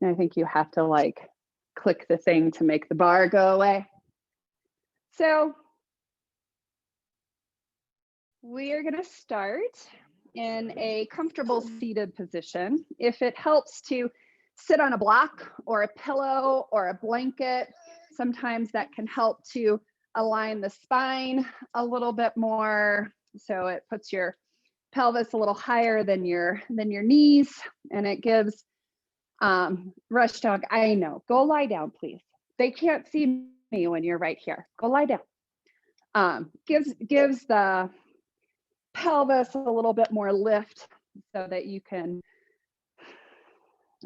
And I think you have to like click the thing to make the bar go away. So we are going to start in a comfortable seated position. If it helps to sit on a block or a pillow or a blanket, sometimes that can help to align the spine a little bit more. So it puts your pelvis a little higher than your knees, and it gives rush dog. I know. Go lie down, please. They can't see me when you're right here. Go lie down. Gives the pelvis a little bit more lift so that you can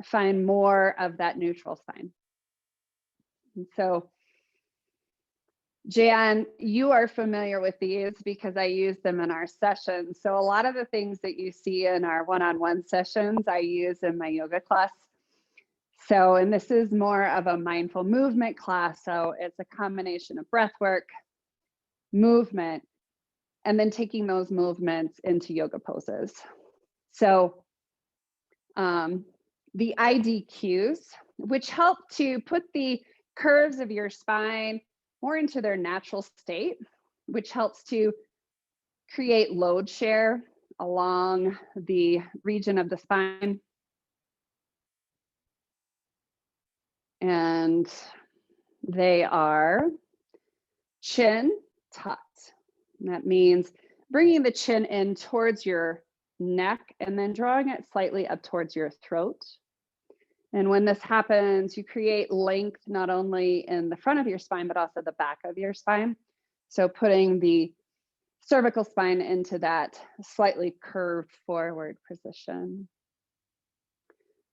find more of that neutral spine. And so, Jan, you are familiar with these because I use them in our sessions. So a lot of the things that you see in our one-on-one sessions, I use in my yoga class. So, and this is more of a mindful movement class. So it's a combination of breath work, movement, and then taking those movements into yoga poses. So the IDQs, which help to put the curves of your spine more into their natural state, which helps to create load share along the region of the spine. And they are chin tucked. And that means bringing the chin in towards your neck and then drawing it slightly up towards your throat. And when this happens, you create length not only in the front of your spine, but also the back of your spine. So putting the cervical spine into that slightly curved forward position.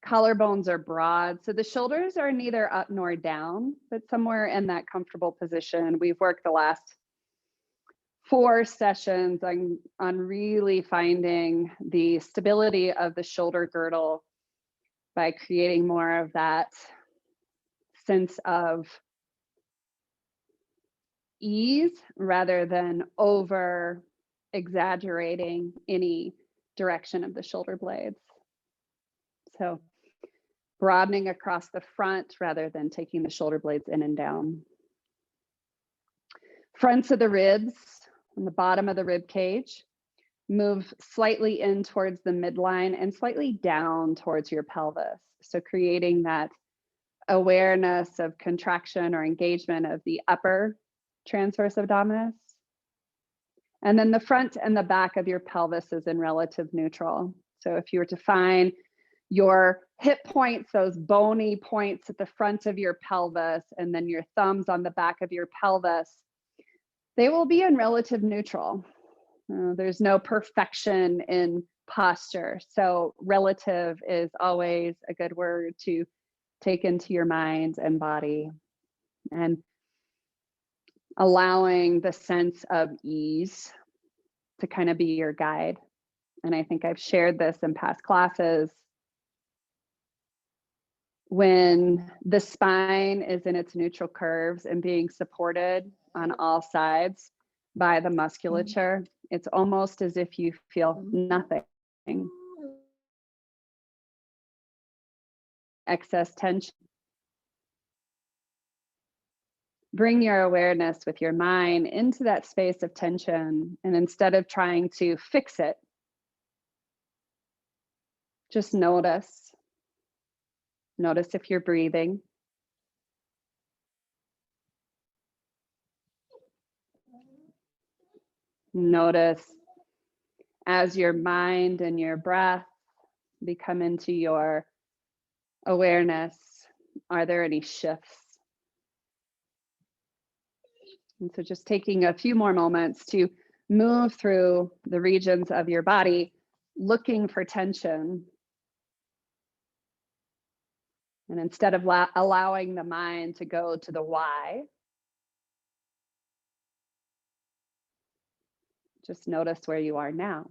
Collarbones are broad, so the shoulders are neither up nor down, but somewhere in that comfortable position. We've worked the last 4 sessions on really finding the stability of the shoulder girdle by creating more of that sense of ease rather than over exaggerating any direction of the shoulder blades. So broadening across the front rather than taking the shoulder blades in and down. Fronts of the ribs on the bottom of the rib cage move slightly in towards the midline and slightly down towards your pelvis. So creating that awareness of contraction or engagement of the upper transverse abdominis. And then the front and the back of your pelvis is in relative neutral. So if you were to find your hip points, those bony points at the front of your pelvis, and then your thumbs on the back of your pelvis, they will be in relative neutral. There's no perfection in posture. So relative is always a good word to take into your mind and body, and allowing the sense of ease to kind of be your guide. And I think I've shared this in past classes. When the spine is in its neutral curves and being supported on all sides by the musculature, it's almost as if you feel nothing. Excess tension. Bring your awareness with your mind into that space of tension, and instead of trying to fix it, just notice. Notice if you're breathing. Notice as your mind and your breath become into your awareness, are there any shifts? And so just taking a few more moments to move through the regions of your body, looking for tension. And instead of allowing the mind to go to the why, just notice where you are now.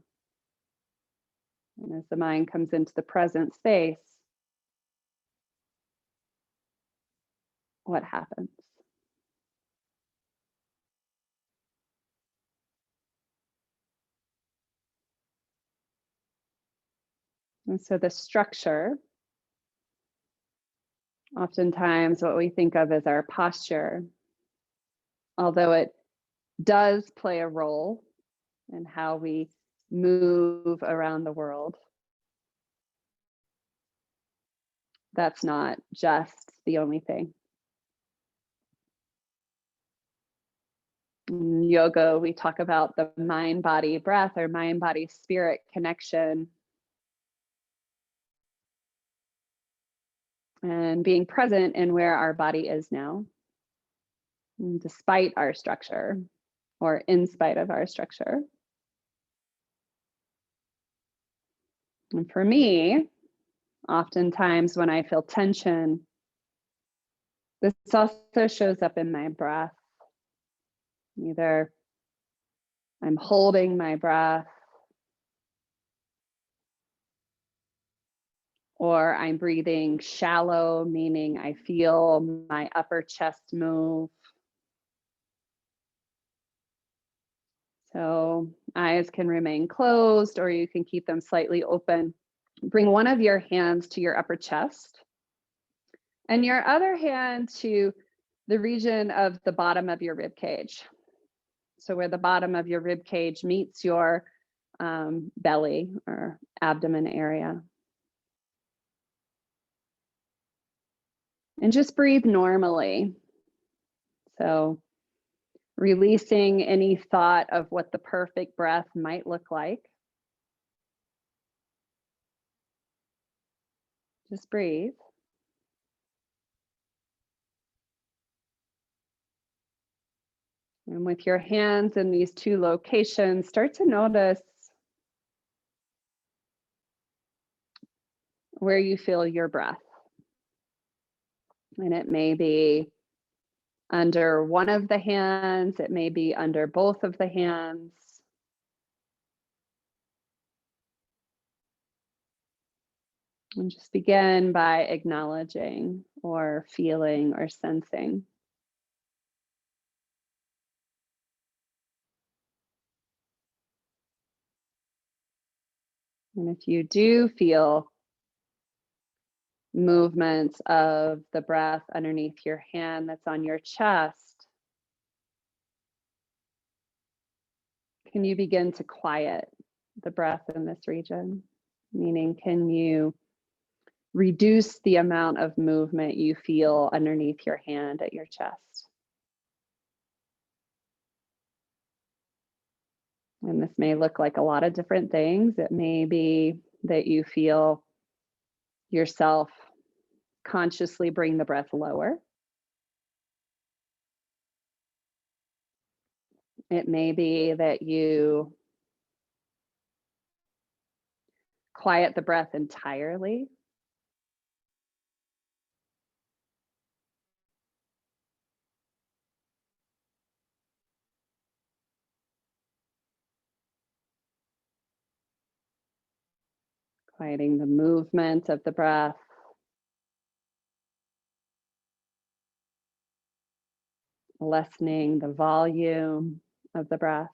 And as the mind comes into the present space, what happens? And so the structure Oftentimes, what we think of as our posture, although it does play a role in how we move around the world, that's not just the only thing. In yoga, we talk about the mind body breath or mind body spirit connection and being present in where our body is now, despite our structure or in spite of our structure. And for me, oftentimes when I feel tension, this also shows up in my breath. Either I'm holding my breath or I'm breathing shallow, meaning I feel my upper chest move. So eyes can remain closed or you can keep them slightly open. Bring one of your hands to your upper chest and your other hand to the region of the bottom of your rib cage. So where the bottom of your rib cage meets your belly or abdomen area. And just breathe normally. So releasing any thought of what the perfect breath might look like. Just breathe. And with your hands in these two locations, start to notice where you feel your breath. And it may be under one of the hands, it may be under both of the hands. And just begin by acknowledging or feeling or sensing. And if you do feel movements of the breath underneath your hand that's on your chest, can you begin to quiet the breath in this region? Meaning, can you reduce the amount of movement you feel underneath your hand at your chest? And this may look like a lot of different things. It may be that you feel yourself consciously bring the breath lower. It may be that you quiet the breath entirely. Quieting the movement of the breath. Lessening the volume of the breath.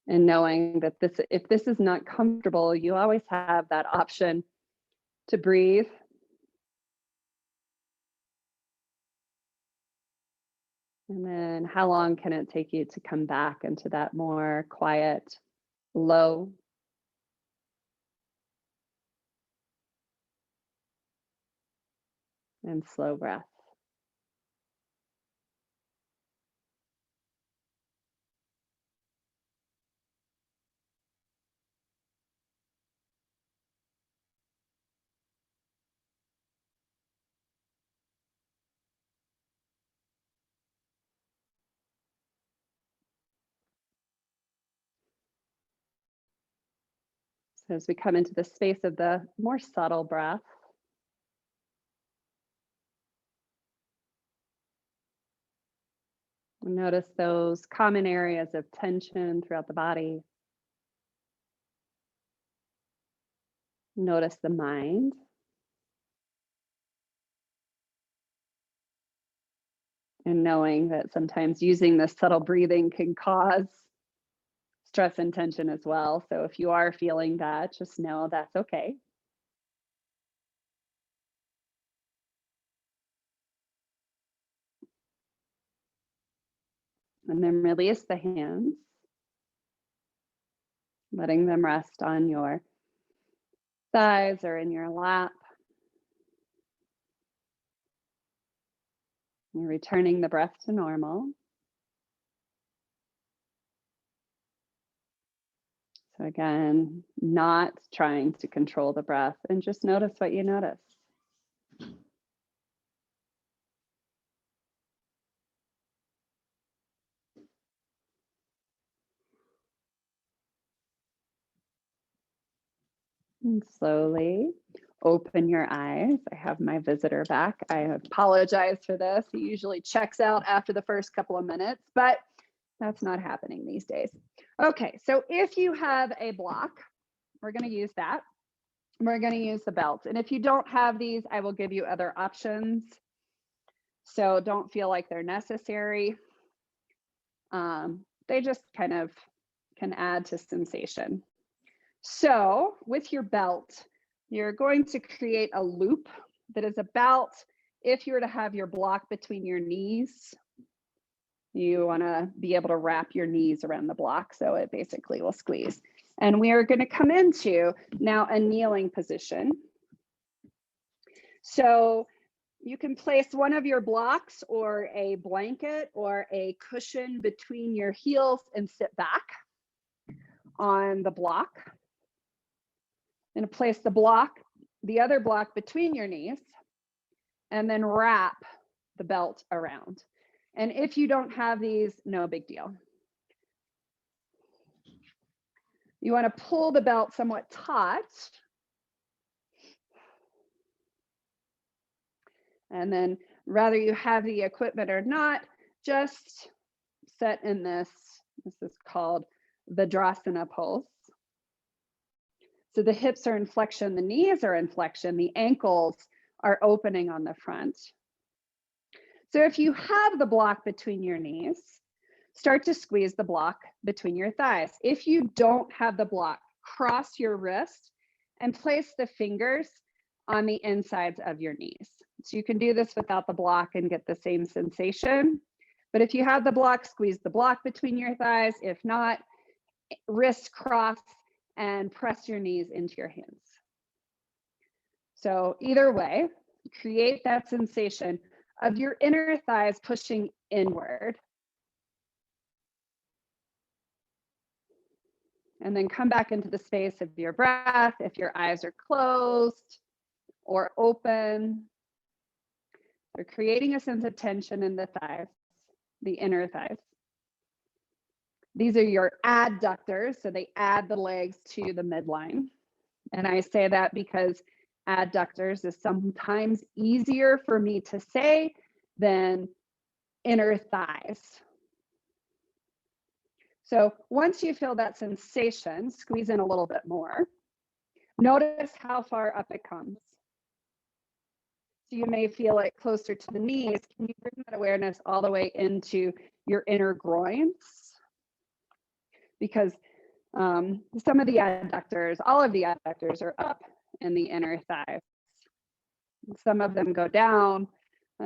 And knowing that if this is not comfortable, you always have that option to breathe. And then how long can it take you to come back into that more quiet, low, and slow breath? So as we come into the space of the more subtle breath, notice those common areas of tension throughout the body. Notice the mind. And knowing that sometimes using this subtle breathing can cause stress and tension as well. So if you are feeling that, just know that's okay. And then release the hands, letting them rest on your thighs or in your lap. You're returning the breath to normal. So again, not trying to control the breath, and just notice what you notice. And slowly open your eyes. I have my visitor back. I apologize for this. He usually checks out after the first couple of minutes, but that's not happening these days. Okay, so if you have a block, we're going to use that. We're going to use the belt. And if you don't have these, I will give you other options. So don't feel like they're necessary. They just kind of can add to sensation. So with your belt, you're going to create a loop that is about, if you were to have your block between your knees, you want to be able to wrap your knees around the block so it basically will squeeze. And we are going to come into now a kneeling position. So you can place one of your blocks or a blanket or a cushion between your heels and sit back on the block. And place the block, the other block between your knees, and then wrap the belt around. And if you don't have these, no big deal. You want to pull the belt somewhat taut. And then whether you have the equipment or not, just set in this. This is called the Drasana pose. So the hips are in flexion, the knees are in flexion, the ankles are opening on the front. So if you have the block between your knees, start to squeeze the block between your thighs. If you don't have the block, cross your wrist and place the fingers on the insides of your knees. So you can do this without the block and get the same sensation. But if you have the block, squeeze the block between your thighs. If not, wrists cross and press your knees into your hands. So either way, create that sensation of your inner thighs pushing inward. And then come back into the space of your breath if your eyes are closed or open. You're creating a sense of tension in the thighs, the inner thighs. These are your adductors, so they add the legs to the midline. And I say that because adductors is sometimes easier for me to say than inner thighs. So once you feel that sensation, squeeze in a little bit more. Notice how far up it comes. So you may feel it closer to the knees. Can you bring that awareness all the way into your inner groins? Because some of the adductors, all of the adductors are up in the inner thighs. Some of them go down,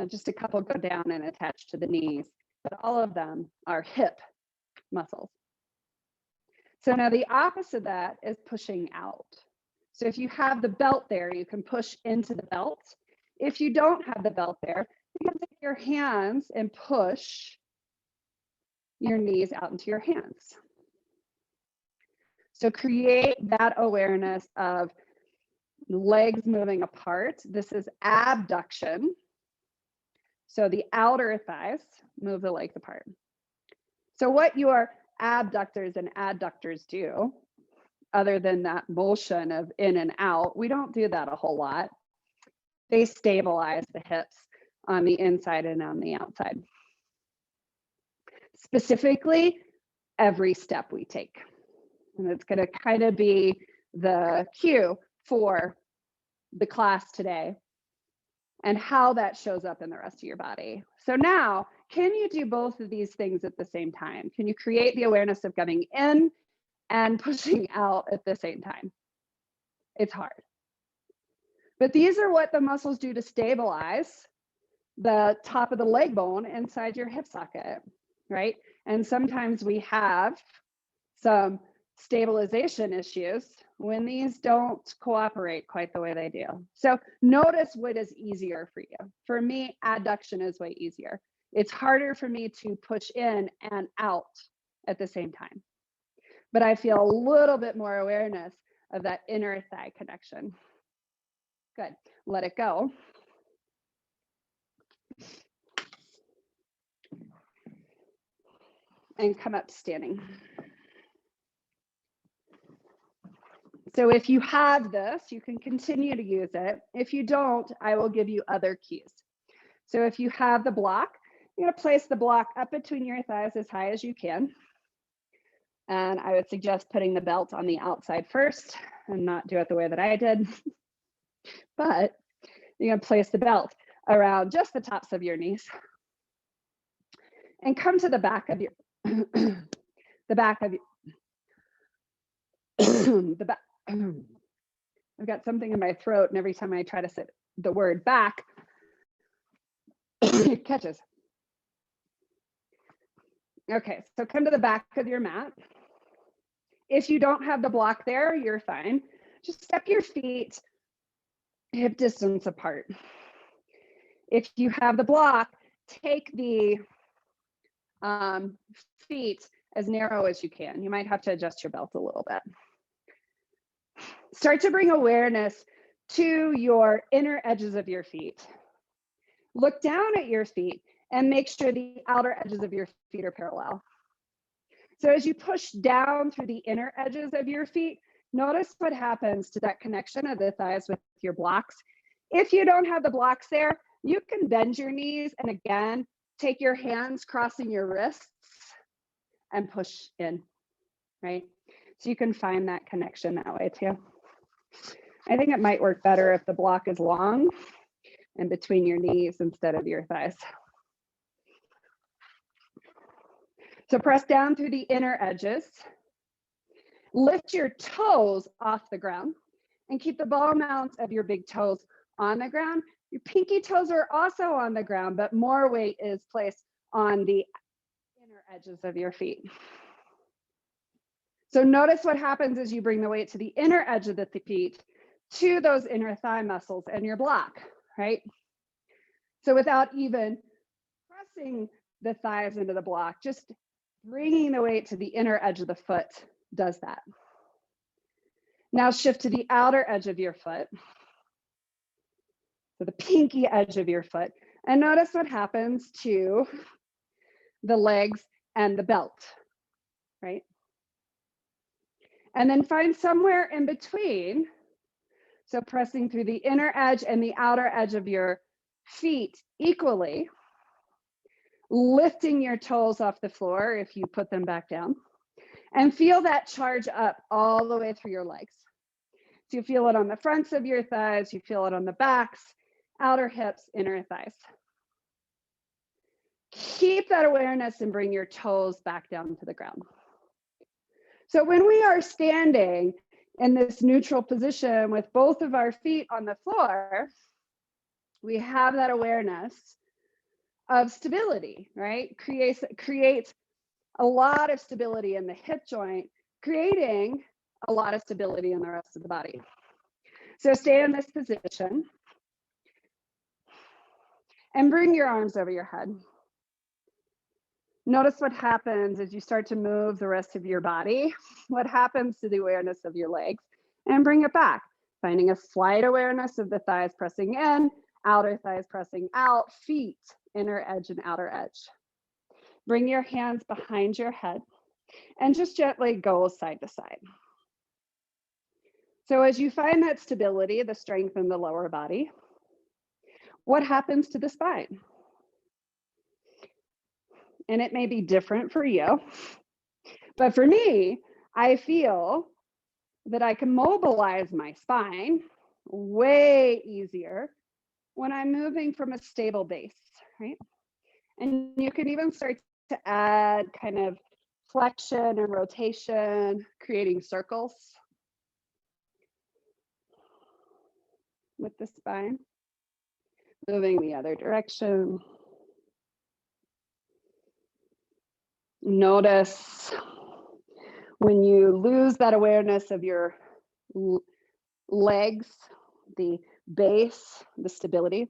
just a couple go down and attach to the knees, but all of them are hip muscles. So now the opposite of that is pushing out. So if you have the belt there, you can push into the belt. If you don't have the belt there, you can take your hands and push your knees out into your hands. So create that awareness of legs moving apart. This is abduction. So the outer thighs move the legs apart. So what your abductors and adductors do, other than that motion of in and out, we don't do that a whole lot. They stabilize the hips on the inside and on the outside. Specifically, every step we take. And it's going to kind of be the cue for the class today and how that shows up in the rest of your body. So now, can you do both of these things at the same time? Can you create the awareness of coming in and pushing out at the same time? It's hard. But these are what the muscles do to stabilize the top of the leg bone inside your hip socket, right? And sometimes we have some stabilization issues when these don't cooperate quite the way they do. So notice what is easier for you. For me, adduction is way easier. It's harder for me to push in and out at the same time. But I feel a little bit more awareness of that inner thigh connection. Good. Let it go. And come up standing. So if you have this, you can continue to use it. If you don't, I will give you other keys. So if you have the block, you're going to place the block up between your thighs as high as you can. And I would suggest putting the belt on the outside first and not do it the way that I did. But you're going to place the belt around just the tops of your knees and come to the back of your the back of your the back. I've got something in my throat, and every time I try to say the word back, it catches. Okay, so come to the back of your mat. If you don't have the block there, you're fine. Just step your feet hip distance apart. If you have the block, take the feet as narrow as you can. You might have to adjust your belt a little bit. Start to bring awareness to your inner edges of your feet. Look down at your feet and make sure the outer edges of your feet are parallel. So as you push down through the inner edges of your feet, notice what happens to that connection of the thighs with your blocks. If you don't have the blocks there, you can bend your knees and again, take your hands crossing your wrists and push in, right? So you can find that connection that way too. I think it might work better if the block is long and between your knees instead of your thighs. So press down through the inner edges. Lift your toes off the ground and keep the ball mounts of your big toes on the ground. Your pinky toes are also on the ground, but more weight is placed on the inner edges of your feet. So notice what happens as you bring the weight to the inner edge of the feet to those inner thigh muscles and your block, right? So without even pressing the thighs into the block, just bringing the weight to the inner edge of the foot does that. Now shift to the outer edge of your foot, so the pinky edge of your foot, and notice what happens to the legs and the belt, right? And then find somewhere in between, so pressing through the inner edge and the outer edge of your feet equally, lifting your toes off the floor if you put them back down, and feel that charge up all the way through your legs. So you feel it on the fronts of your thighs, you feel it on the backs, outer hips, inner thighs. Keep that awareness and bring your toes back down to the ground. So when we are standing in this neutral position with both of our feet on the floor, we have that awareness of stability, right? Creates a lot of stability in the hip joint, creating a lot of stability in the rest of the body. So stay in this position and bring your arms over your head. Notice what happens as you start to move the rest of your body. What happens to the awareness of your legs, and bring it back, finding a slight awareness of the thighs pressing in, outer thighs pressing out, feet, inner edge and outer edge. Bring your hands behind your head and just gently go side to side. So as you find that stability, the strength in the lower body, what happens to the spine? And it may be different for you, but for me, I feel that I can mobilize my spine way easier when I'm moving from a stable base, right? And you can even start to add kind of flexion and rotation, creating circles with the spine, moving the other direction. Notice when you lose that awareness of your legs, the base, the stability.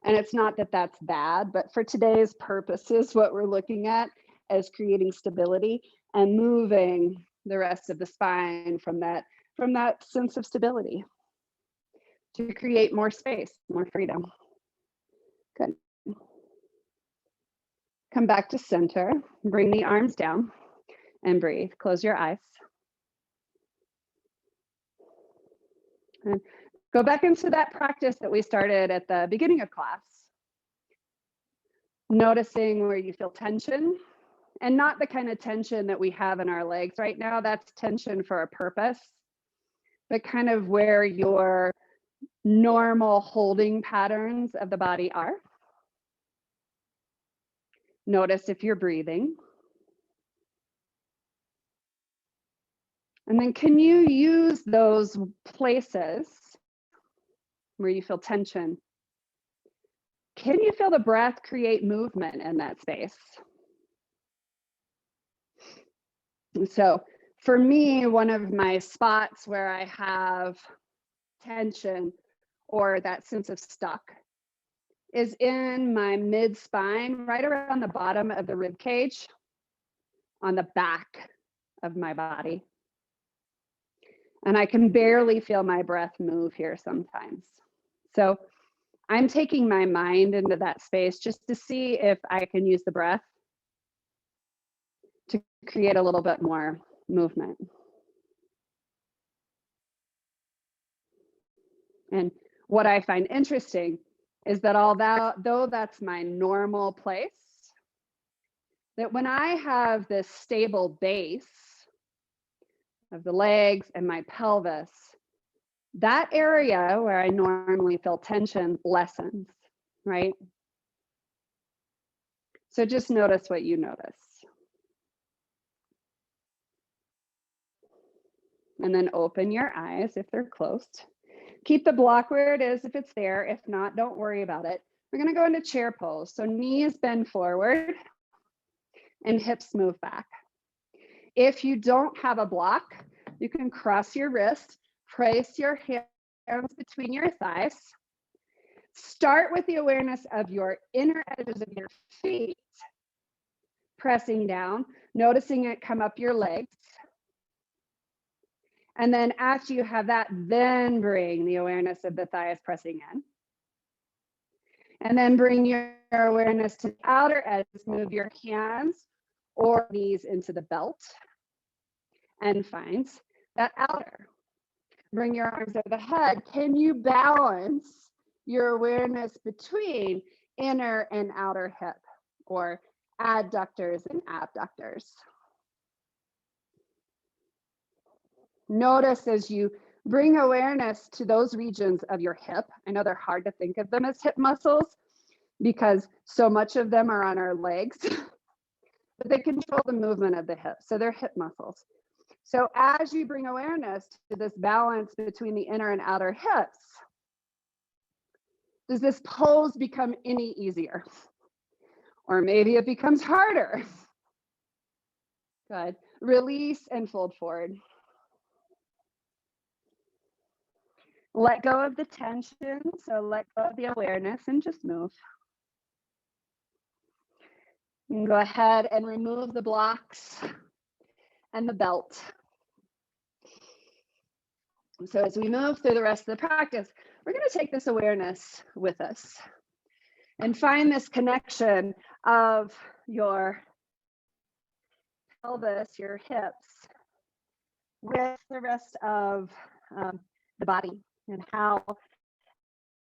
And it's not that that's bad, but for today's purposes, what we're looking at is creating stability and moving the rest of the spine from that sense of stability to create more space, more freedom. Good. Come back to center, bring the arms down and breathe. Close your eyes. And go back into that practice that we started at the beginning of class. Noticing where you feel tension, and not the kind of tension that we have in our legs right now. That's tension for a purpose, but kind of where your normal holding patterns of the body are. Notice if you're breathing. And then can you use those places where you feel tension? Can you feel the breath create movement in that space? So for me, one of my spots where I have tension or that sense of stuck is in my mid spine, right around the bottom of the rib cage, on the back of my body. And I can barely feel my breath move here sometimes. So I'm taking my mind into that space just to see if I can use the breath to create a little bit more movement. And what I find interesting is that though that's my normal place, that when I have this stable base of the legs and my pelvis, that area where I normally feel tension lessens, right? So just notice what you notice. And then open your eyes if they're closed. Keep the block where it is if it's there. If not, don't worry about it. We're going to go into chair pose. So knees bend forward and hips move back. If you don't have a block, you can cross your wrist, place your hands between your thighs. Start with the awareness of your inner edges of your feet, pressing down, noticing it come up your legs. And then after you have that, then bring the awareness of the thighs pressing in. And then bring your awareness to the outer edges, move your hands or knees into the belt and find that outer. Bring your arms over the head. Can you balance your awareness between inner and outer hip, or adductors and abductors? Notice as you bring awareness to those regions of your hip. I know they're hard to think of them as hip muscles because so much of them are on our legs, but they control the movement of the hip. So they're hip muscles. So as you bring awareness to this balance between the inner and outer hips, does this pose become any easier? Or maybe it becomes harder. Good. Release and fold forward. Let go of the tension, so let go of the awareness and just move. You can go ahead and remove the blocks and the belt. So as we move through the rest of the practice, we're going to take this awareness with us and find this connection of your pelvis, your hips, with the rest of the body, and how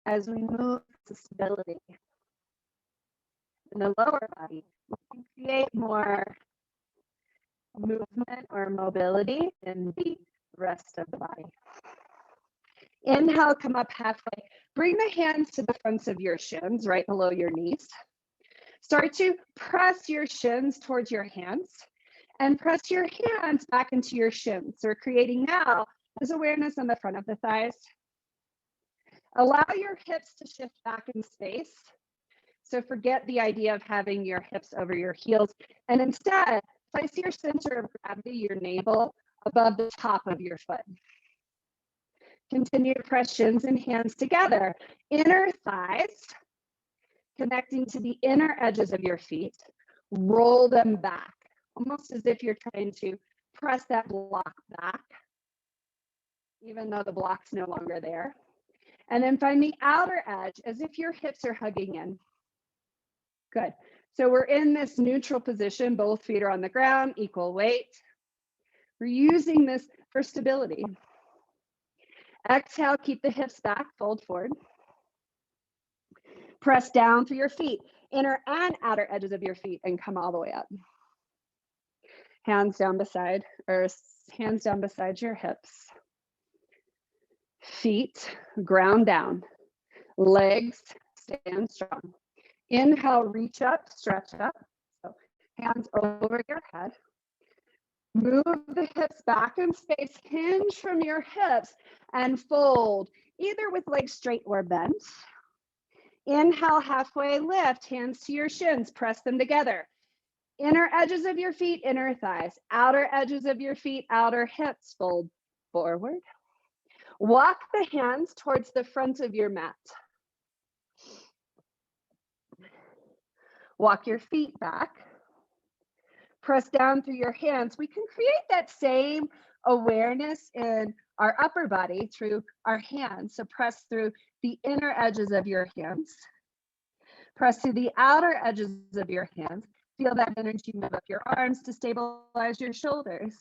as we move to stability in the lower body, we can create more movement or mobility in the rest of the body. Inhale, come up halfway. Bring the hands to the fronts of your shins, right below your knees. Start to press your shins towards your hands and press your hands back into your shins. So we're creating now this awareness on the front of the thighs. Allow your hips to shift back in space So forget the idea of having your hips over your heels, and instead place your center of gravity, your navel, above the top of your foot. Continue to press shins and hands together. Inner thighs connecting to the inner edges of your feet. Roll them back, almost as if you're trying to press that block back, even though the block's no longer there. And then find the outer edge as if your hips are hugging in. Good. So we're in this neutral position. Both feet are on the ground, equal weight. We're using this for stability. Exhale, keep the hips back, fold forward. Press down through your feet, inner and outer edges of your feet, and come all the way up. Hands down beside your hips. Feet ground down. Legs stand strong. Inhale, reach up, stretch up. So hands over your head. Move the hips back in space, hinge from your hips, and fold, either with legs straight or bent. Inhale, halfway lift, hands to your shins, press them together. Inner edges of your feet, inner thighs. Outer edges of your feet, outer hips, fold forward. Walk the hands towards the front of your mat. Walk your feet back. Press down through your hands. We can create that same awareness in our upper body through our hands. So press through the inner edges of your hands. Press through the outer edges of your hands. Feel that energy move up your arms to stabilize your shoulders.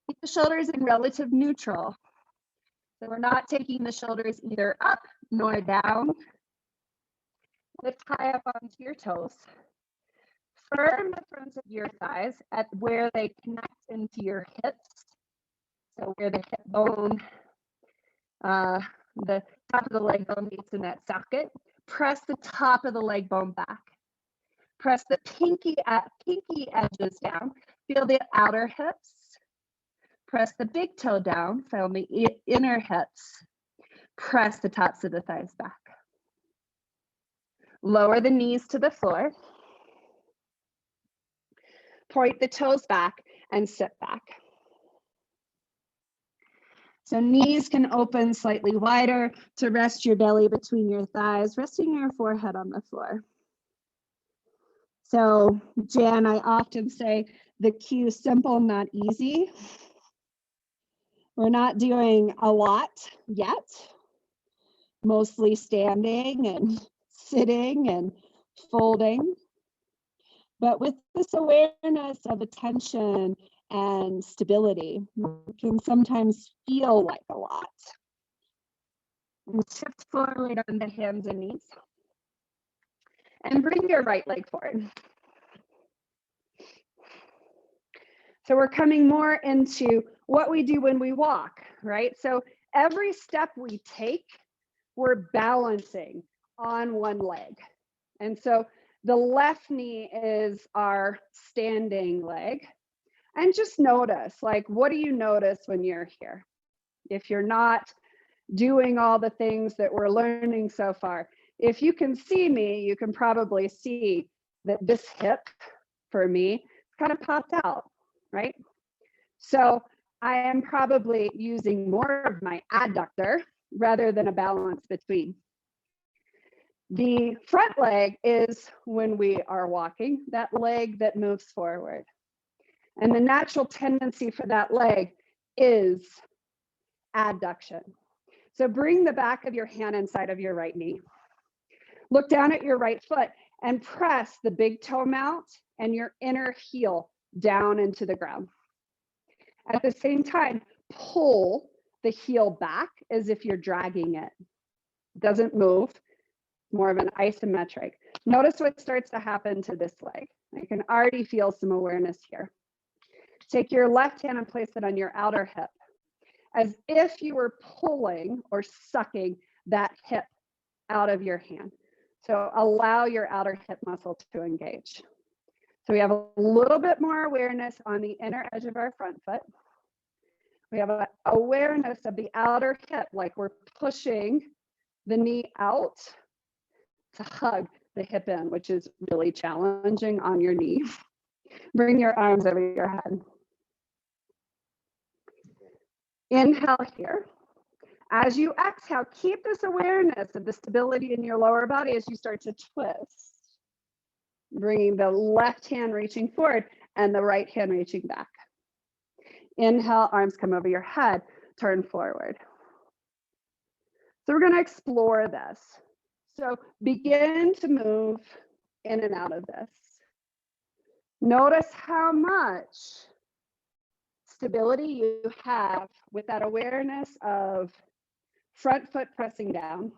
Keep the shoulders in relative neutral. So we're not taking the shoulders either up nor down. Lift high up onto your toes. Firm the fronts of your thighs at where they connect into your hips. So where the hip bone, the top of the leg bone meets in that socket. Press the top of the leg bone back. Press the pinky edges down. Feel the outer hips. Press the big toe down. Feel the inner hips. Press the tops of the thighs back. Lower the knees to the floor. Point the toes back and sit back. So knees can open slightly wider to rest your belly between your thighs, resting your forehead on the floor. So Jan, I often say the cue simple, not easy. We're not doing a lot yet, mostly standing and sitting and folding. But with this awareness of attention and stability, it can sometimes feel like a lot. And shift forward on the hands and knees. And bring your right leg forward. So we're coming more into what we do when we walk, right? So every step we take, we're balancing on one leg. And so the left knee is our standing leg. And just notice, like, what do you notice when you're here? If you're not doing all the things that we're learning so far, if you can see me, you can probably see that this hip for me kind of popped out, right? So I am probably using more of my adductor rather than a balance between. The front leg is when we are walking, that leg that moves forward. And the natural tendency for that leg is adduction. So bring the back of your hand inside of your right knee. Look down at your right foot and press the big toe mount and your inner heel down into the ground. At the same time, pull the heel back as if you're dragging it. It doesn't move, more of an isometric. Notice what starts to happen to this leg. I can already feel some awareness here. Take your left hand and place it on your outer hip, as if you were pulling or sucking that hip out of your hand. So allow your outer hip muscle to engage. So we have a little bit more awareness on the inner edge of our front foot. We have an awareness of the outer hip, like we're pushing the knee out to hug the hip in, which is really challenging on your knee. Bring your arms over your head. Inhale here. As you exhale, keep this awareness of the stability in your lower body as you start to twist. Bringing the left hand reaching forward and the right hand reaching back. Inhale, arms come over your head, turn forward. So we're going to explore this. So begin to move in and out of this. Notice how much stability you have with that awareness of front foot pressing down,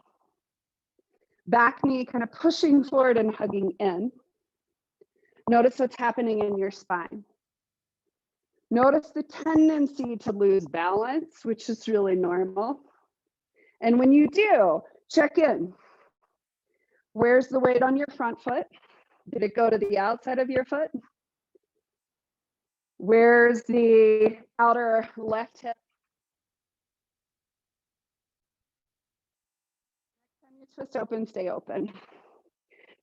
back knee kind of pushing forward and hugging in. Notice what's happening in your spine. Notice the tendency to lose balance, which is really normal. And when you do, check in. Where's the weight on your front foot? Did it go to the outside of your foot? Where's the outer left hip? Next time you twist open, stay open.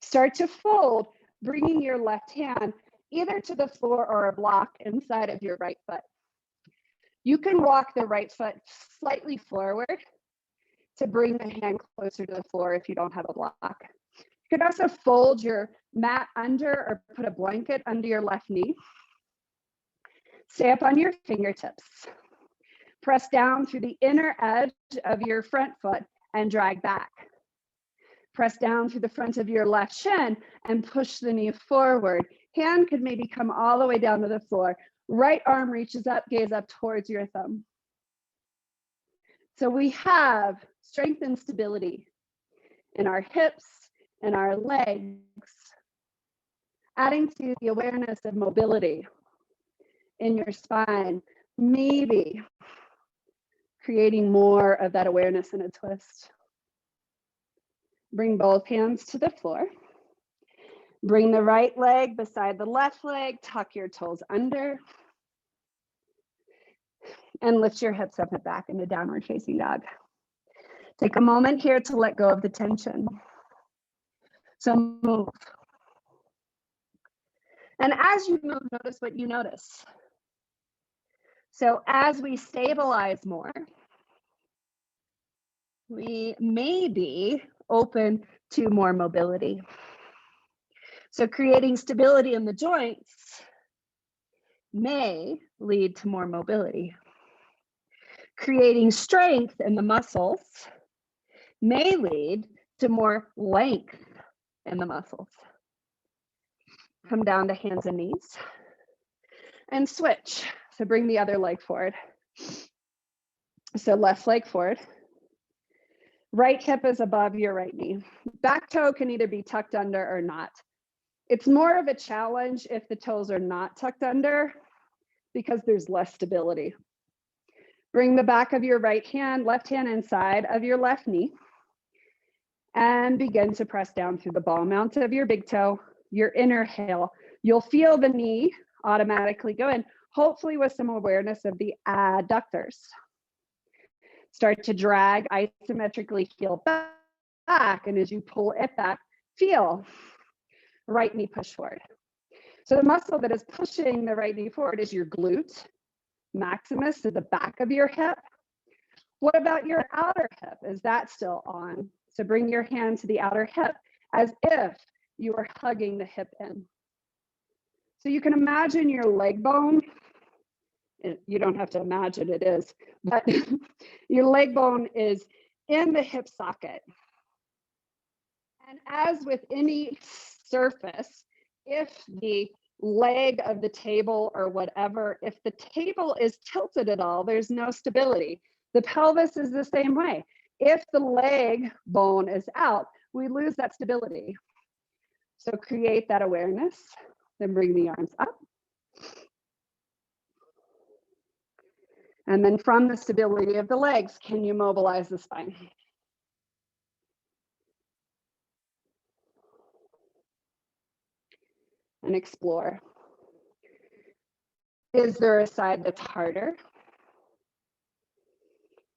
Start to fold, bringing your left hand either to the floor or a block inside of your right foot. You can walk the right foot slightly forward to bring the hand closer to the floor if you don't have a block. You could also fold your mat under or put a blanket under your left knee. Stay up on your fingertips. Press down through the inner edge of your front foot and drag back. Press down through the front of your left shin and push the knee forward. Hand could maybe come all the way down to the floor. Right arm reaches up, gaze up towards your thumb. So we have strength and stability in our hips and our legs, adding to the awareness of mobility in your spine, maybe creating more of that awareness in a twist. Bring both hands to the floor. Bring the right leg beside the left leg, tuck your toes under, and lift your hips up and back into downward facing dog. Take a moment here to let go of the tension. So move. And as you move, notice what you notice. So as we stabilize more, we may be open to more mobility. So creating stability in the joints may lead to more mobility. Creating strength in the muscles may lead to more length in the muscles. Come down to hands and knees and switch. So bring the other leg forward. So left leg forward. Right hip is above your right knee. Back toe can either be tucked under or not. It's more of a challenge if the toes are not tucked under because there's less stability. Bring the back of your left hand inside of your left knee and begin to press down through the ball mount of your big toe, your inner heel. You'll feel the knee automatically go in, hopefully with some awareness of the adductors. Start to drag isometrically heel back, and as you pull it back, feel right knee push forward. So the muscle that is pushing the right knee forward is your glute maximus to the back of your hip. What about your outer hip? Is that still on? So bring your hand to the outer hip as if you are hugging the hip in. So you can imagine your leg bone. You don't have to imagine it is, but your leg bone is in the hip socket. And as with any surface, if the leg of the table or whatever, if the table is tilted at all, there's no stability. The pelvis is the same way. If the leg bone is out, we lose that stability. So create that awareness, then bring the arms up. And then from the stability of the legs, can you mobilize the spine? And explore. Is there a side that's harder?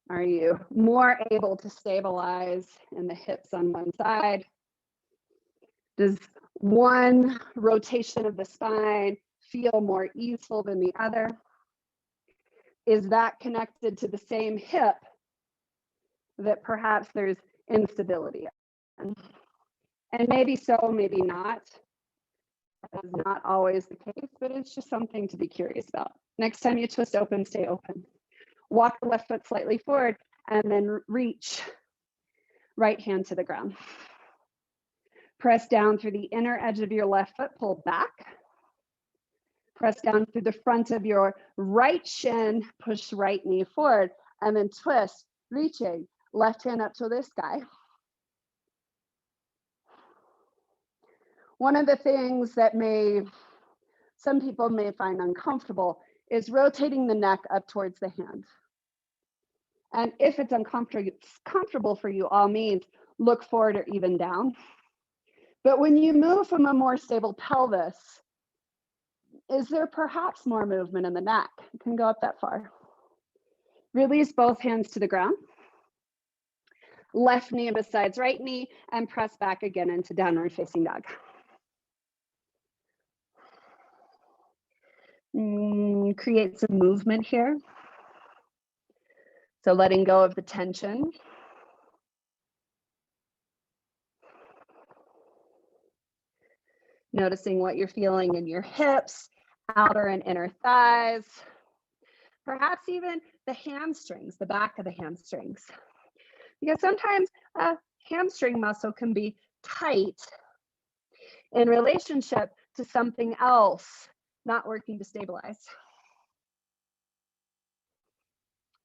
Are you more able to stabilize in the hips on one side? Does one rotation of the spine feel more easeful than the other? Is that connected to the same hip that perhaps there's instability in? And maybe so, maybe not. That is not always the case, but it's just something to be curious about. Next time you twist open, stay open. Walk the left foot slightly forward and then reach right hand to the ground. Press down through the inner edge of your left foot, pull back. Press down through the front of your right shin, push right knee forward, and then twist, reaching, left hand up to the sky. One of the things that some people may find uncomfortable is rotating the neck up towards the hand. And if it's uncomfortable for you, all means look forward or even down. But when you move from a more stable pelvis, is there perhaps more movement in the neck? You can go up that far. Release both hands to the ground. Left knee besides right knee, and press back again into downward facing dog. Create some movement here. So letting go of the tension. Noticing what you're feeling in your hips, outer and inner thighs, perhaps even the hamstrings, the back of the hamstrings. Because sometimes a hamstring muscle can be tight in relationship to something else not working to stabilize.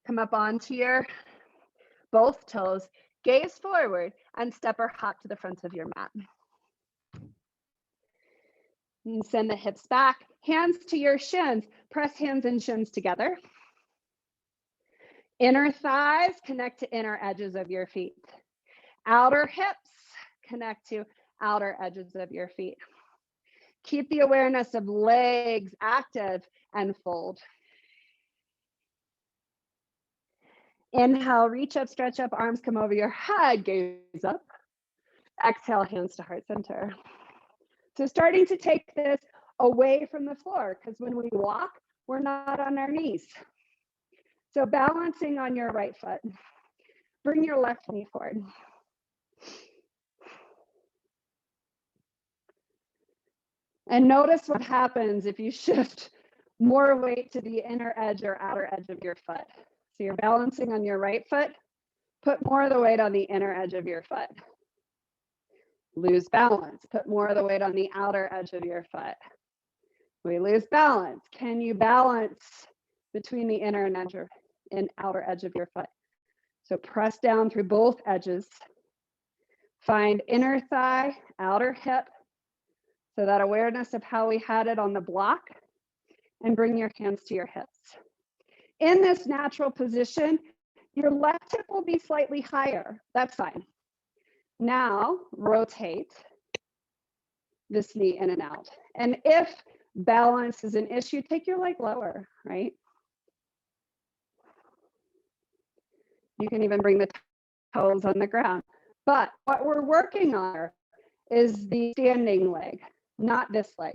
Come up onto your both toes, gaze forward, and step or hop to the front of your mat. And send the hips back, hands to your shins, press hands and shins together. Inner thighs connect to inner edges of your feet. Outer hips connect to outer edges of your feet. Keep the awareness of legs active and fold. Inhale, reach up, stretch up, arms come over your head, gaze up. Exhale, hands to heart center. So starting to take this away from the floor, because when we walk, we're not on our knees. So balancing on your right foot. Bring your left knee forward. And notice what happens if you shift more weight to the inner edge or outer edge of your foot. So you're balancing on your right foot, put more of the weight on the inner edge of your foot. Lose balance, put more of the weight on the outer edge of your foot. We lose balance. Can you balance between the inner and outer edge of your foot? So press down through both edges. Find inner thigh, outer hip. So that awareness of how we had it on the block, and bring your hands to your hips. In this natural position, your left hip will be slightly higher. That's fine. Now rotate this knee in and out. And if balance is an issue, take your leg lower, right? You can even bring the toes on the ground. But what we're working on is the standing leg, not this leg.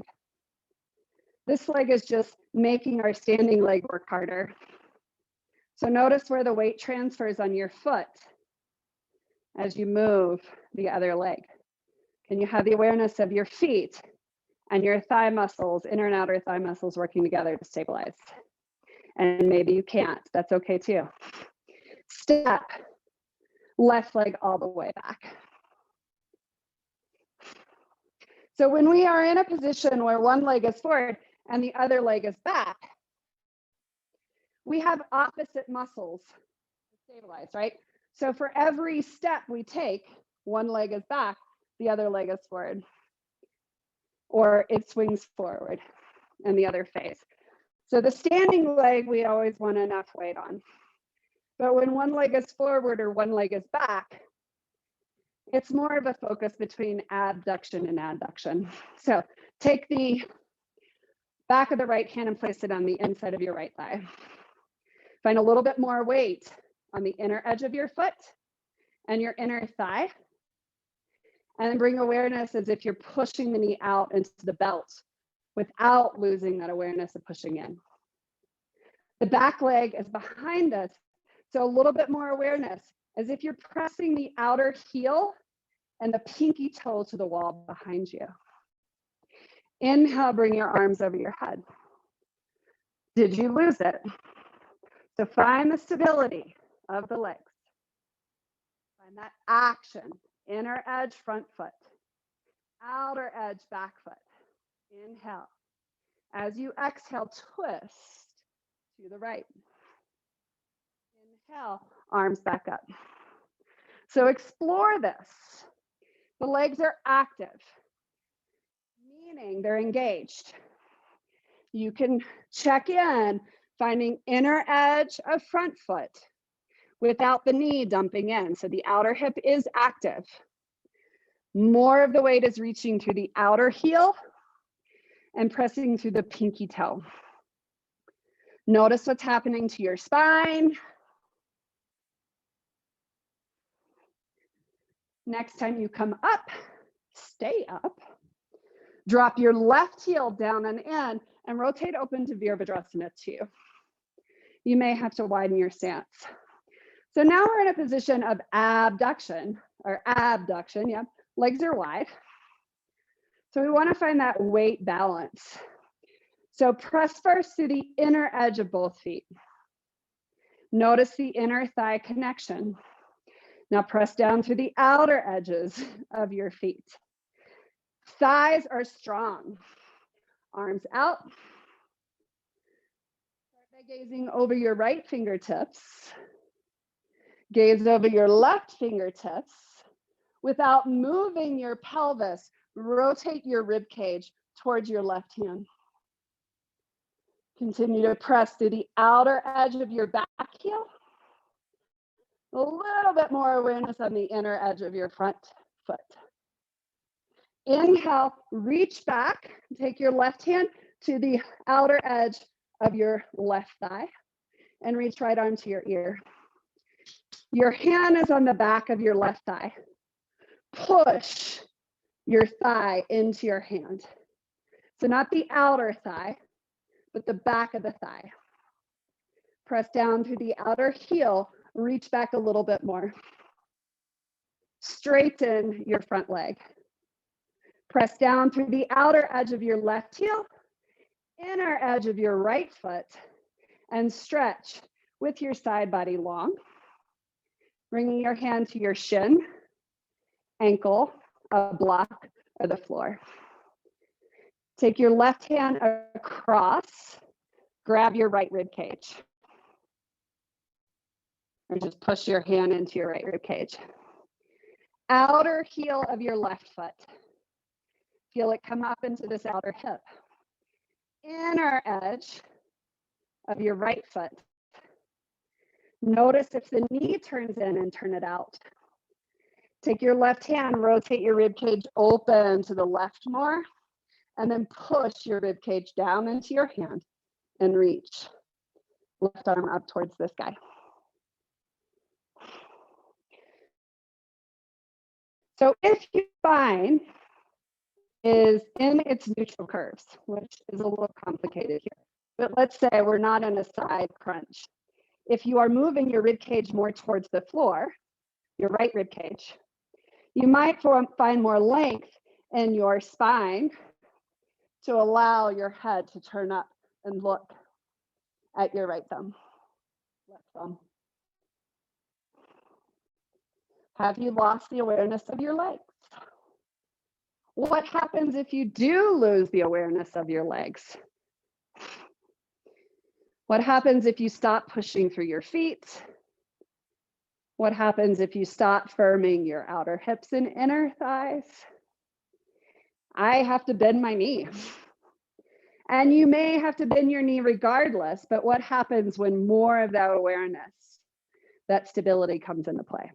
This leg is just making our standing leg work harder. So notice where the weight transfers on your foot as you move the other leg. Can you have the awareness of your feet and your thigh muscles, inner and outer thigh muscles working together to stabilize? And maybe you can't, that's okay too. Step, left leg all the way back. So when we are in a position where one leg is forward and the other leg is back, we have opposite muscles to stabilize, right? So for every step we take, one leg is back, the other leg is forward, or it swings forward and the other face. So the standing leg, we always want enough weight on. But when one leg is forward or one leg is back, it's more of a focus between abduction and adduction. So take the back of the right hand and place it on the inside of your right thigh. Find a little bit more weight on the inner edge of your foot and your inner thigh. And then bring awareness as if you're pushing the knee out into the belt without losing that awareness of pushing in. The back leg is behind us, so a little bit more awareness, as if you're pressing the outer heel and the pinky toe to the wall behind you. Inhale, bring your arms over your head. Did you lose it? So find the stability of the legs. Find that action. Inner edge, front foot. Outer edge, back foot. Inhale. As you exhale, twist to the right. Inhale, arms back up. So explore this. The legs are active, meaning they're engaged. You can check in, finding inner edge of front foot without the knee dumping in. So the outer hip is active. More of the weight is reaching through the outer heel and pressing through the pinky toe. Notice what's happening to your spine. Next time you come up, stay up. Drop your left heel down and in and rotate open to Virabhadrasana 2. You may have to widen your stance. So now we're in a position of abduction, or abduction, yeah, legs are wide. So we want to find that weight balance. So press first through the inner edge of both feet. Notice the inner thigh connection. Now press down through the outer edges of your feet. Thighs are strong. Arms out. Start by gazing over your right fingertips. Gaze over your left fingertips. Without moving your pelvis, rotate your rib cage towards your left hand. Continue to press through the outer edge of your back heel. A little bit more awareness on the inner edge of your front foot. Inhale, reach back. Take your left hand to the outer edge of your left thigh and reach right arm to your ear. Your hand is on the back of your left thigh. Push your thigh into your hand. So not the outer thigh, but the back of the thigh. Press down through the outer heel, reach back a little bit more. Straighten your front leg. Press down through the outer edge of your left heel, inner edge of your right foot, and stretch with your side body long. Bringing your hand to your shin, ankle, a block, or the floor. Take your left hand across, grab your right rib cage. Or just push your hand into your right rib cage. Outer heel of your left foot. Feel it come up into this outer hip. Inner edge of your right foot. Notice if the knee turns in and turn it out. Take your left hand, rotate your rib cage open to the left more, and then push your rib cage down into your hand and reach. Left arm up towards this guy. So if your spine is in its neutral curves, which is a little complicated here, but let's say we're not in a side crunch. If you are moving your rib cage more towards the floor, your right rib cage, you might find more length in your spine to allow your head to turn up and look at your right thumb, left thumb. Have you lost the awareness of your legs? What happens if you do lose the awareness of your legs? What happens if you stop pushing through your feet? What happens if you stop firming your outer hips and inner thighs? I have to bend my knee. And you may have to bend your knee regardless, but what happens when more of that awareness, that stability comes into play?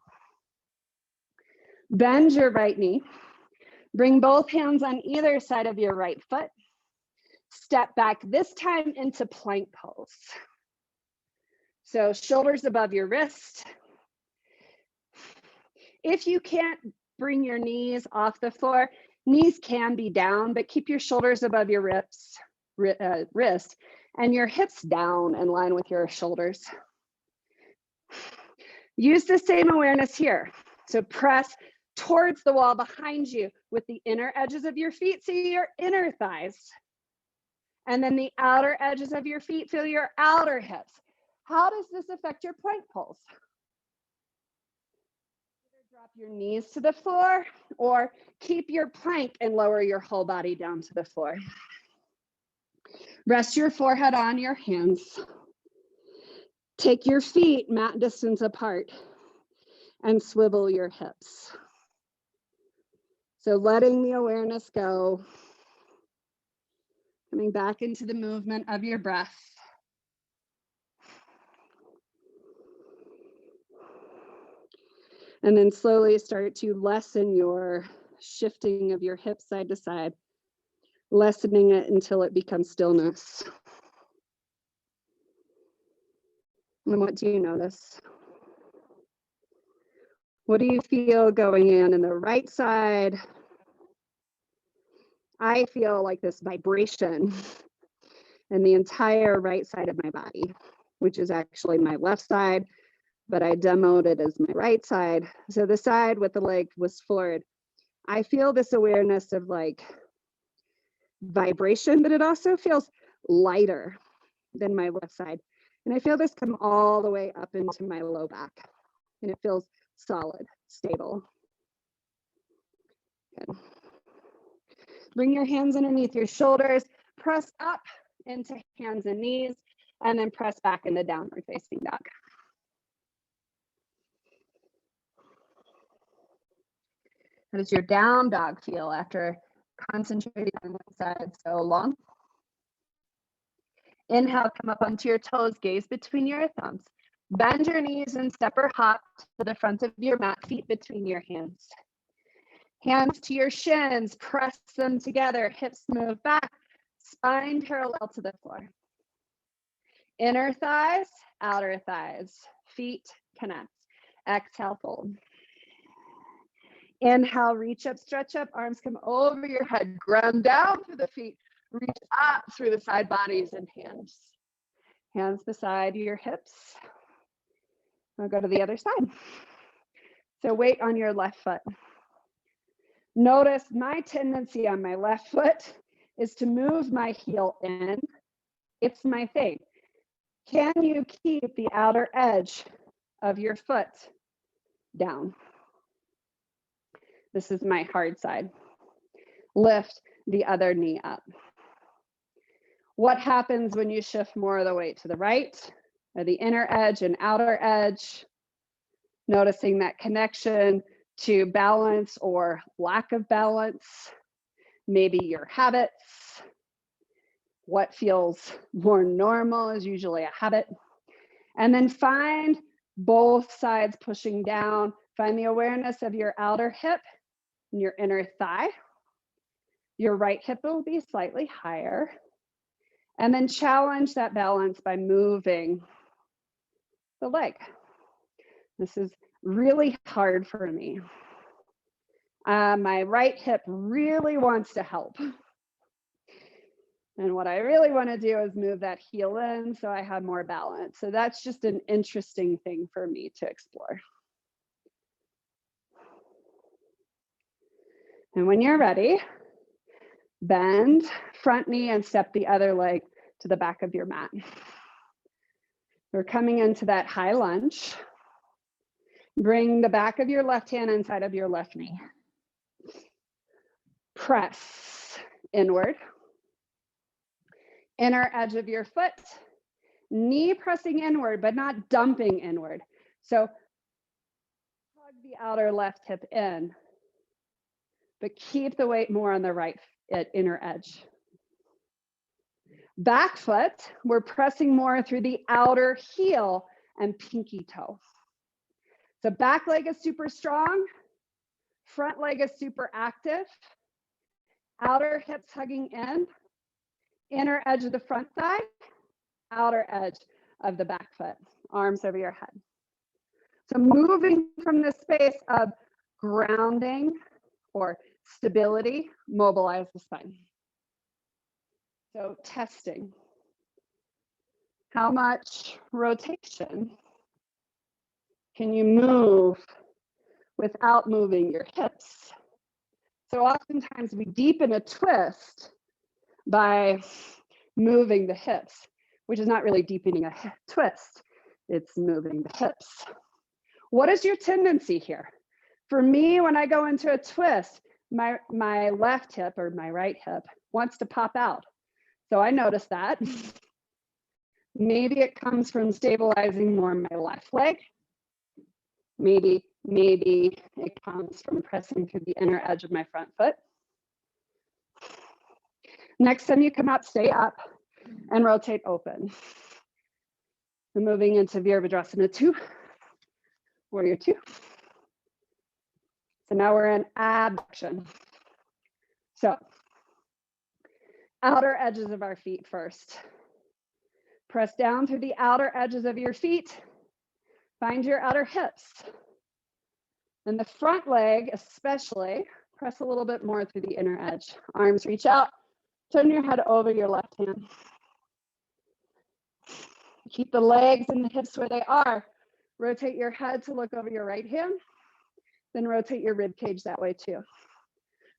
Bend your right knee. Bring both hands on either side of your right foot. Step back, this time into plank pose. So shoulders above your wrist. If you can't Bring your knees off the floor. Knees can be down, but keep your shoulders above your wrist and your hips down in line with your shoulders. Use the same awareness here. So press towards the wall behind you with the inner edges of your feet, see your inner thighs. And then the outer edges of your feet, feel your outer hips. How does this affect your plank pose? Drop your knees to the floor or keep your plank and lower your whole body down to the floor. Rest your forehead on your hands. Take your feet mat distance apart and swivel your hips. So letting the awareness go, coming back into the movement of your breath. And then slowly start to lessen your shifting of your hips side to side, lessening it until it becomes stillness. And what do you notice? What do you feel going in the right side? I feel like this vibration in the entire right side of my body, which is actually my left side, but I demoed it as my right side. So the side with the leg was forward. I feel this awareness of like vibration, but it also feels lighter than my left side. And I feel this come all the way up into my low back, and it feels solid, stable. Good. Bring your hands underneath your shoulders, press up into hands and knees, and then press back into downward facing dog. How does your down dog feel after concentrating on one side so long? Inhale, come up onto your toes, gaze between your thumbs. Bend your knees and step or hop to the front of your mat, feet between your hands. Hands to your shins, press them together, hips move back, spine parallel to the floor. Inner thighs, outer thighs, feet connect. Exhale, fold. Inhale, reach up, stretch up, arms come over your head, ground down through the feet, reach up through the side bodies and hands. Hands beside your hips. I'll go to the other side. So weight on your left foot. Notice my tendency on my left foot is to move my heel in. It's my thing. Can you keep the outer edge of your foot down? This is my hard side. Lift the other knee up. What happens when you shift more of the weight to the right, or the inner edge and outer edge? Noticing that connection to balance or lack of balance, maybe your habits. What feels more normal is usually a habit. And then find both sides pushing down. Find the awareness of your outer hip and your inner thigh. Your right hip will be slightly higher. And then challenge that balance by moving the leg. This is really hard for me. My right hip really wants to help. And what I really want to do is move that heel in so I have more balance. So that's just an interesting thing for me to explore. And when you're ready, bend front knee and step the other leg to the back of your mat. We're coming into that high lunge. Bring the back of your left hand inside of your left knee. Press inward. Inner edge of your foot. Knee pressing inward, but not dumping inward. So hug the outer left hip in, but keep the weight more on the right inner edge. Back foot, we're pressing more through the outer heel and pinky toe. So back leg is super strong, front leg is super active, outer hips hugging in, inner edge of the front thigh, outer edge of the back foot, arms over your head. So moving from the space of grounding or stability, mobilize the spine. So testing. How much rotation can you move without moving your hips? So oftentimes we deepen a twist by moving the hips, which is not really deepening a twist. It's moving the hips. What is your tendency here? For me, when I go into a twist, my left hip or my right hip wants to pop out. So I notice that. Maybe it comes from stabilizing more my left leg. Maybe it comes from pressing through the inner edge of my front foot. Next time you come out, stay up and rotate open. And moving into Virabhadrasana 2, Warrior 2. So now we're in abduction. So outer edges of our feet first. Press down through the outer edges of your feet. Find your outer hips. And the front leg especially, press a little bit more through the inner edge. Arms reach out. Turn your head over your left hand. Keep the legs and the hips where they are. Rotate your head to look over your right hand. Then rotate your rib cage that way too.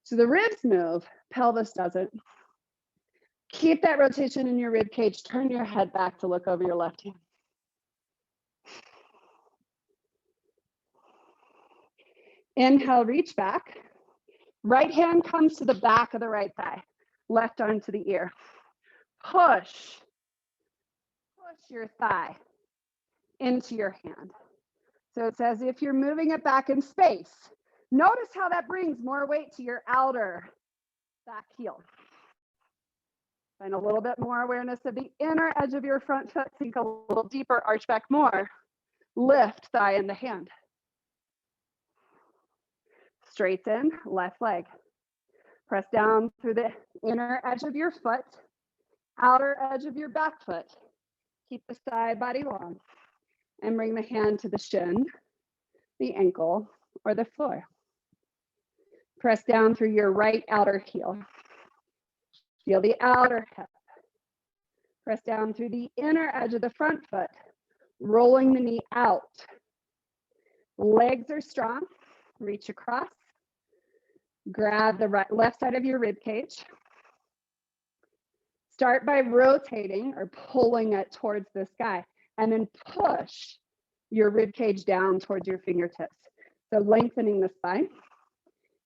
So the ribs move, pelvis doesn't. Keep that rotation in your rib cage. Turn your head back to look over your left hand. Inhale, reach back. Right hand comes to the back of the right thigh. Left arm to the ear. Push your thigh into your hand. So it's as if you're moving it back in space. Notice how that brings more weight to your outer back heel. Find a little bit more awareness of the inner edge of your front foot. Sink a little deeper, arch back more. Lift thigh into hand. Straighten left leg. Press down through the inner edge of your foot, outer edge of your back foot. Keep the side body long and bring the hand to the shin, the ankle, or the floor. Press down through your right outer heel. Feel the outer hip. Press down through the inner edge of the front foot, rolling the knee out. Legs are strong. Reach across. Grab the left side of your rib cage. Start by rotating or pulling it towards the sky, and then push your rib cage down towards your fingertips. So lengthening the spine,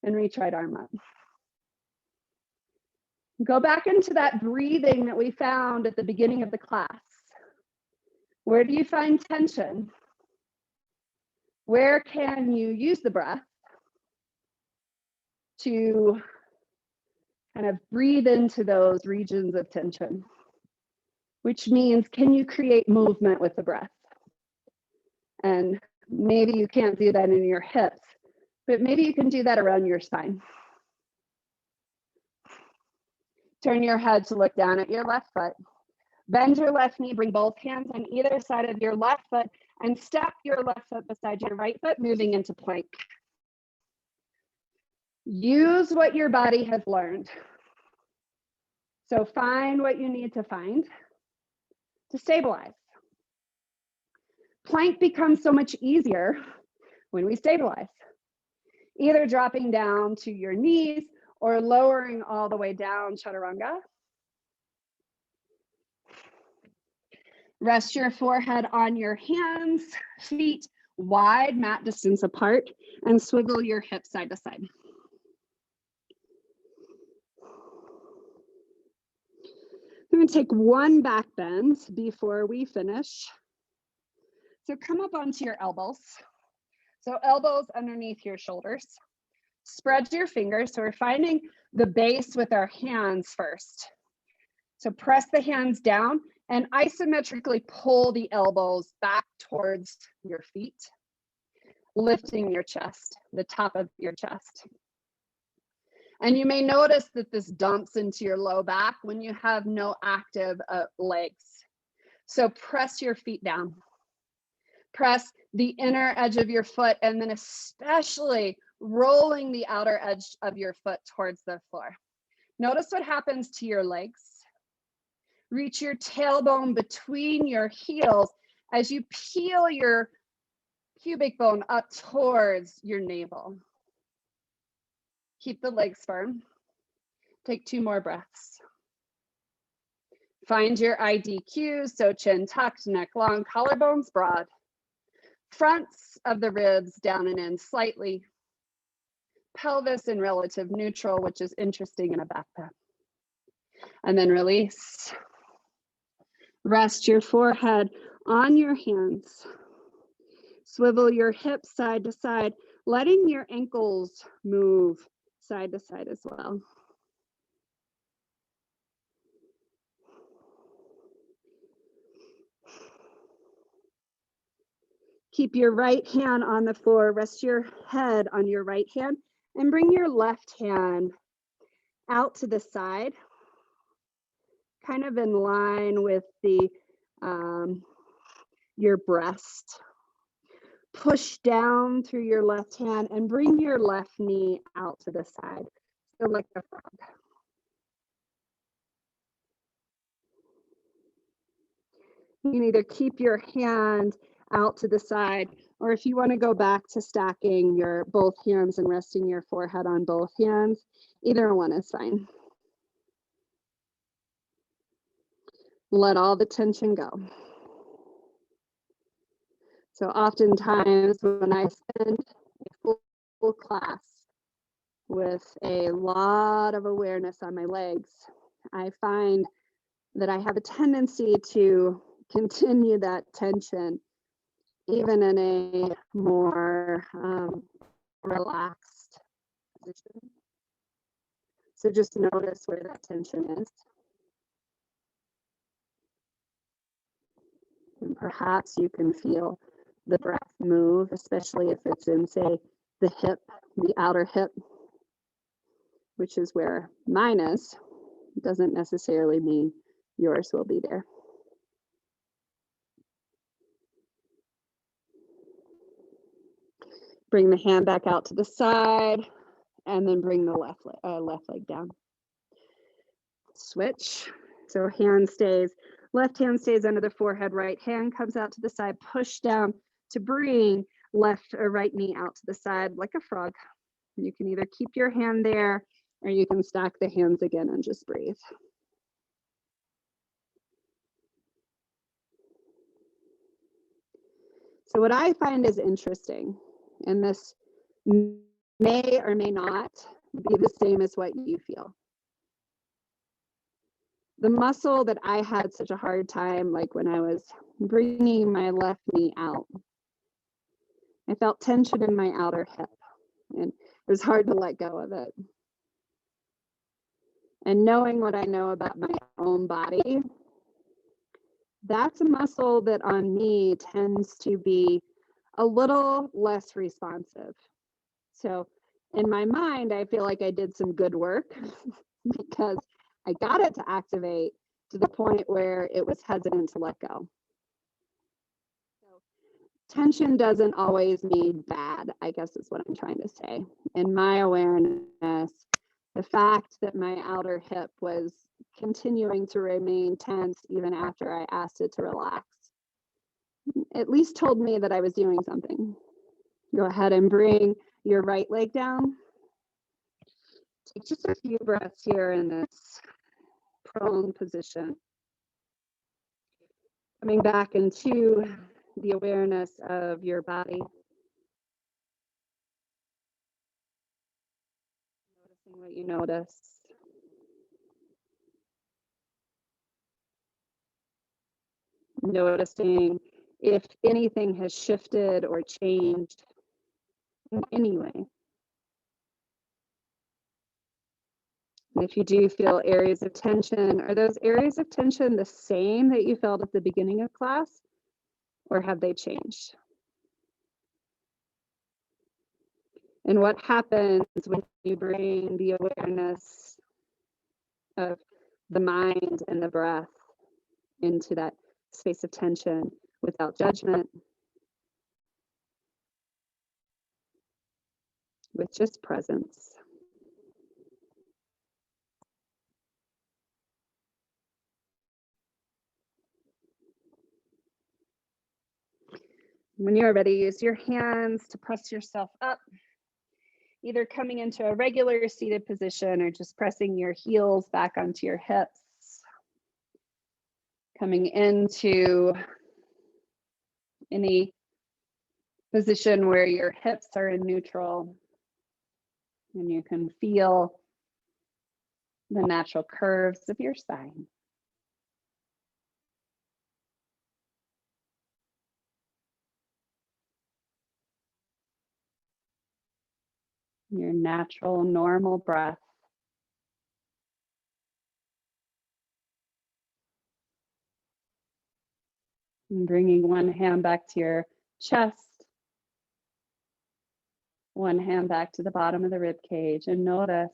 and reach right arm up. Go back into that breathing that we found at the beginning of the class. Where do you find tension? Where can you use the breath to kind of breathe into those regions of tension? Which means, can you create movement with the breath? And maybe you can't do that in your hips, but maybe you can do that around your spine. Turn your head to look down at your left foot. Bend your left knee, bring both hands on either side of your left foot, and step your left foot beside your right foot, moving into plank. Use what your body has learned. So find what you need to find to stabilize. Plank becomes so much easier when we stabilize, either dropping down to your knees or lowering all the way down, chaturanga. Rest your forehead on your hands, feet wide, mat distance apart, and swivel your hips side to side. I'm going to take one back bend before we finish. So come up onto your elbows. So elbows underneath your shoulders. Spread your fingers. So we're finding the base with our hands first. So press the hands down and isometrically pull the elbows back towards your feet, lifting your chest, the top of your chest. And you may notice that this dumps into your low back when you have no active legs. So press your feet down. Press the inner edge of your foot, and then especially rolling the outer edge of your foot towards the floor. Notice what happens to your legs. Reach your tailbone between your heels as you peel your pubic bone up towards your navel. Keep the legs firm. Take 2 more breaths. Find your IDQ, so chin tucked, neck long, collarbones broad. Fronts of the ribs down and in slightly. Pelvis in relative neutral, which is interesting in a backpack. And then release. Rest your forehead on your hands. Swivel your hips side to side, letting your ankles move side to side as well. Keep your right hand on the floor, rest your head on your right hand, and bring your left hand out to the side, kind of in line with the your breast. Push down through your left hand and bring your left knee out to the side, so like a frog. You can either keep your hand out to the side, or if you want to go back to stacking your both hands and resting your forehead on both hands, either one is fine. Let all the tension go. So oftentimes when I spend a full class with a lot of awareness on my legs, I find that I have a tendency to continue that tension even in a more relaxed position. So just notice where that tension is. And perhaps you can feel the breath move, especially if it's in, say, the hip, the outer hip, which is where mine is. It doesn't necessarily mean yours will be there. Bring the hand back out to the side, and then bring the left leg down. Switch. So hand stays, left hand stays under the forehead, right hand comes out to the side, push down to bring left or right knee out to the side like a frog. You can either keep your hand there or you can stack the hands again and just breathe. So what I find is interesting, and this may or may not be the same as what you feel. The muscle that I had such a hard time, like when I was bringing my left knee out, I felt tension in my outer hip, and it was hard to let go of it. And knowing what I know about my own body, that's a muscle that on me tends to be a little less responsive. So in my mind, I feel like I did some good work because I got it to activate to the point where it was hesitant to let go. So tension doesn't always mean bad, I guess is what I'm trying to say. In my awareness, the fact that my outer hip was continuing to remain tense even after I asked it to relax, at least told me that I was doing something. Go ahead and bring your right leg down. Take just a few breaths here in this prone position. Coming back into the awareness of your body. Noticing what you notice. Noticing if anything has shifted or changed in any way. And if you do feel areas of tension, are those areas of tension the same that you felt at the beginning of class, or have they changed? And what happens when you bring the awareness of the mind and the breath into that space of tension without judgment? with just presence. When you're ready, use your hands to press yourself up, either coming into a regular seated position or just pressing your heels back onto your hips. Coming into any position where your hips are in neutral and you can feel the natural curves of your spine. Your natural, normal breath. And bringing one hand back to your chest, one hand back to the bottom of the rib cage, and notice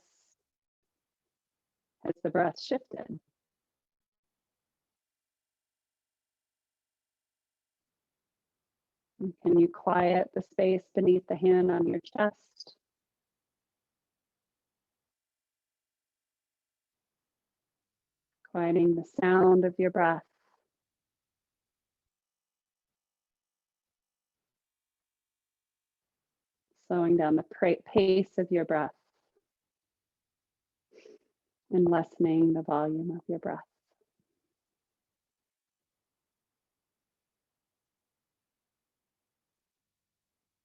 as the breath shifted. And can you quiet the space beneath the hand on your chest? Quieting the sound of your breath. Slowing down the pace of your breath and lessening the volume of your breath.